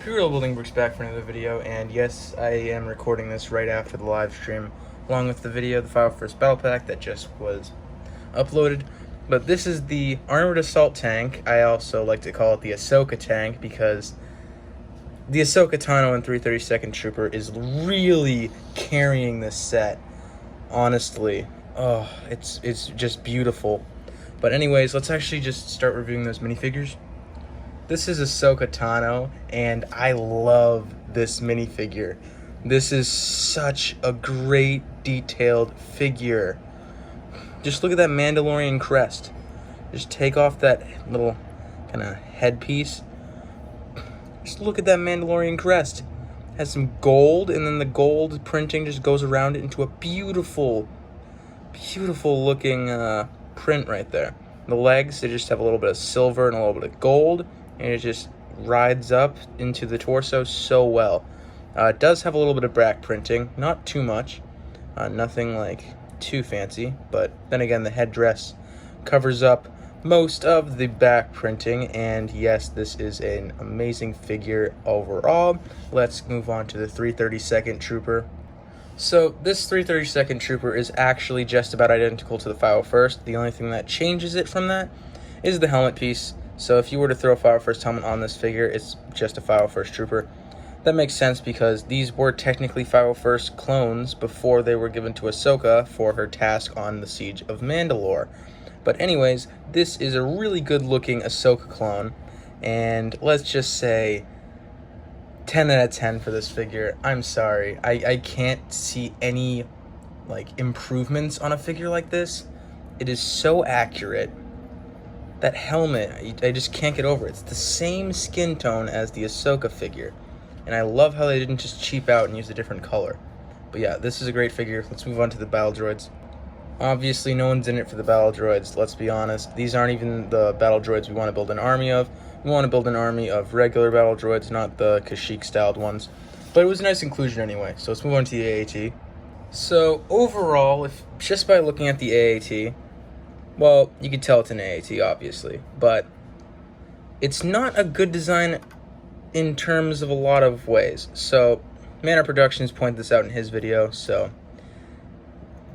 Pre-roll Building Brooks back for another video, and yes, I am recording this right after the live stream, along with the video, the File First Battle Pack that just was uploaded. But this is the Armored Assault Tank. I also like to call it the Ahsoka Tank because the Ahsoka Tano and 332nd Trooper is really carrying this set. Honestly, oh, it's just beautiful. But anyways, let's actually just start reviewing those minifigures. This is Ahsoka Tano, and I love this minifigure. This is such a great detailed figure. Just look at that Mandalorian crest. Just take off that little kind of headpiece. Just look at that Mandalorian crest. It has some gold, and then the gold printing just goes around it into a beautiful, beautiful looking print right there. The legs, they just have a little bit of silver and a little bit of gold. And it just rides up into the torso so well. It does have a little bit of back printing, not too much, nothing like too fancy, but then again the headdress covers up most of the back printing, and yes, this is an amazing figure overall. Let's move on to the 332nd Trooper. So this 332nd Trooper is actually just about identical to the File First. The only thing that changes it from that is the helmet piece. So if you were to throw a File First helmet on this figure, it's just a File First Trooper. That makes sense because these were technically File First clones before they were given to Ahsoka for her task on the Siege of Mandalore. But anyways, this is a really good looking Ahsoka clone, and let's just say 10 out of 10 for this figure. I'm sorry, I can't see any improvements on a figure like this. It is so accurate. That helmet, I just can't get over it. It's the same skin tone as the Ahsoka figure. And I love how they didn't just cheap out and use a different color. But yeah, this is a great figure. Let's move on to the battle droids. Obviously, no one's in it for the battle droids, let's be honest. These aren't even the battle droids we want to build an army of. We want to build an army of regular battle droids, not the Kashyyyk-styled ones. But it was a nice inclusion anyway, so let's move on to the AAT. So overall, if just by looking at the AAT, well, you can tell it's an AAT, obviously, but it's not a good design in terms of a lot of ways. So, Manor Productions pointed this out in his video, so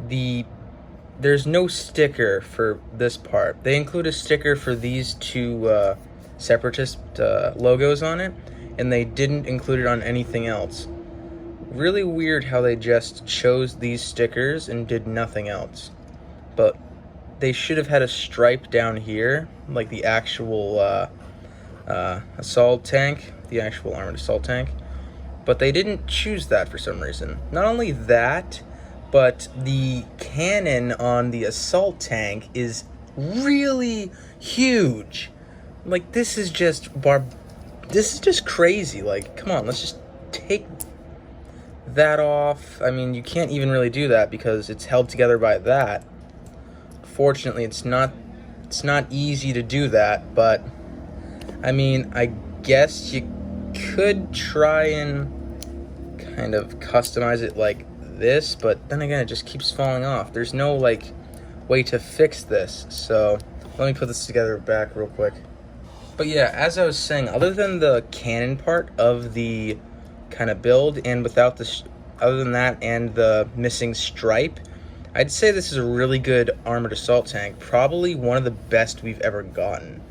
there's no sticker for this part. They include a sticker for these two Separatist logos on it, and they didn't include it on anything else. Really weird how they just chose these stickers and did nothing else. But they should have had a stripe down here, like the actual assault tank, the actual armored assault tank. But they didn't choose that for some reason. Not only that, but the cannon on the assault tank is really huge. Like, this is just crazy. Like, come on, let's just take that off. I mean, you can't even really do that because it's held together by that. Fortunately, it's not easy to do that, but I mean, I guess you could try and kind of customize it like this, but then again, it just keeps falling off. There's no way to fix this, so let me put this together back real quick. But yeah, as I was saying, other than the cannon part of the kind of build, and without the other than that and the missing stripe, I'd say this is a really good armored assault tank, probably one of the best we've ever gotten.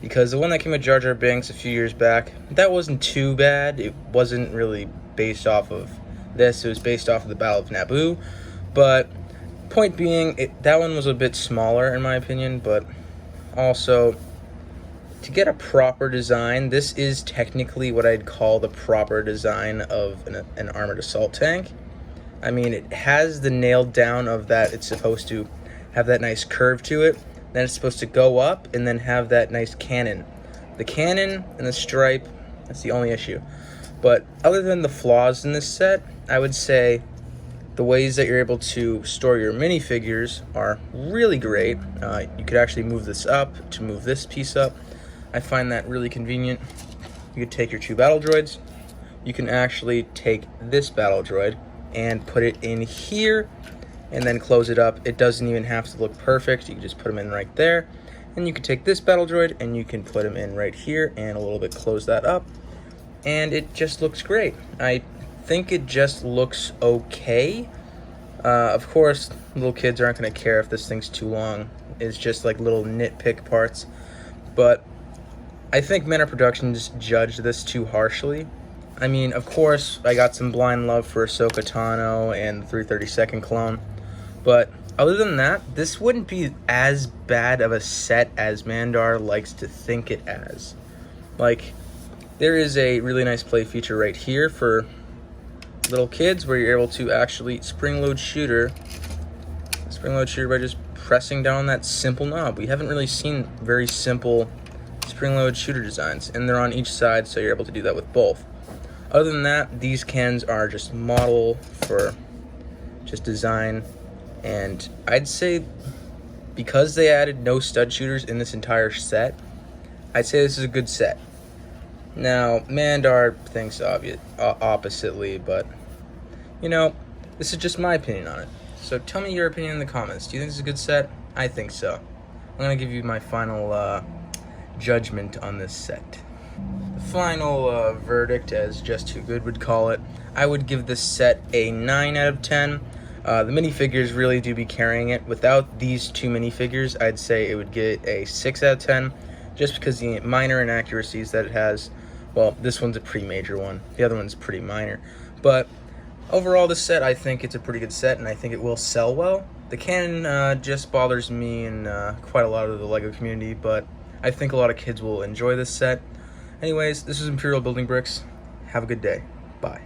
Because the one that came with Jar Jar Binks a few years back, that wasn't too bad. It wasn't really based off of this, it was based off of the Battle of Naboo. But point being, that one was a bit smaller in my opinion, but also to get a proper design, this is technically what I'd call the proper design of an armored assault tank. I mean, it has the nailed down of that it's supposed to have that nice curve to it. Then it's supposed to go up and then have that nice cannon. The cannon and the stripe, that's the only issue. But other than the flaws in this set, I would say the ways that you're able to store your minifigures are really great. You could actually move this up to move this piece up. I find that really convenient. You could take your two battle droids. You can actually take this battle droid and put it in here and then close it up. It doesn't even have to look perfect. You can just put them in right there. And you can take this battle droid and you can put him in right here and a little bit close that up. and it just looks great. I think it just looks okay. Of course, little kids aren't going to care if this thing's too long. It's just like little nitpick parts. But I think Men of Production just judged this too harshly. I mean, of course, I got some blind love for Ahsoka Tano and the 332nd clone. But other than that, this wouldn't be as bad of a set as Mandar likes to think it as. Like, there is a really nice play feature right here for little kids where you're able to actually spring load shooter by just pressing down that simple knob. We haven't really seen very simple spring load shooter designs, and they're on each side, so you're able to do that with both. Other than that, these cans are just model for just design, and I'd say because they added no stud shooters in this entire set, I'd say this is a good set. Now, Mandar thinks oppositely, but, you know, this is just my opinion on it. So tell me your opinion in the comments. Do you think this is a good set? I think so. I'm going to give you my final judgment on this set. The final verdict, as Just Too Good would call it, I would give this set a 9 out of 10. The minifigures really do be carrying it. Without these two minifigures, I'd say it would get a 6 out of 10, just because the minor inaccuracies that it has. Well, this one's a pretty major one. The other one's pretty minor. But overall, this set, I think it's a pretty good set, and I think it will sell well. The cannon just bothers me and quite a lot of the LEGO community, but I think a lot of kids will enjoy this set. Anyways, this is Imperial Building Bricks. Have a good day. Bye.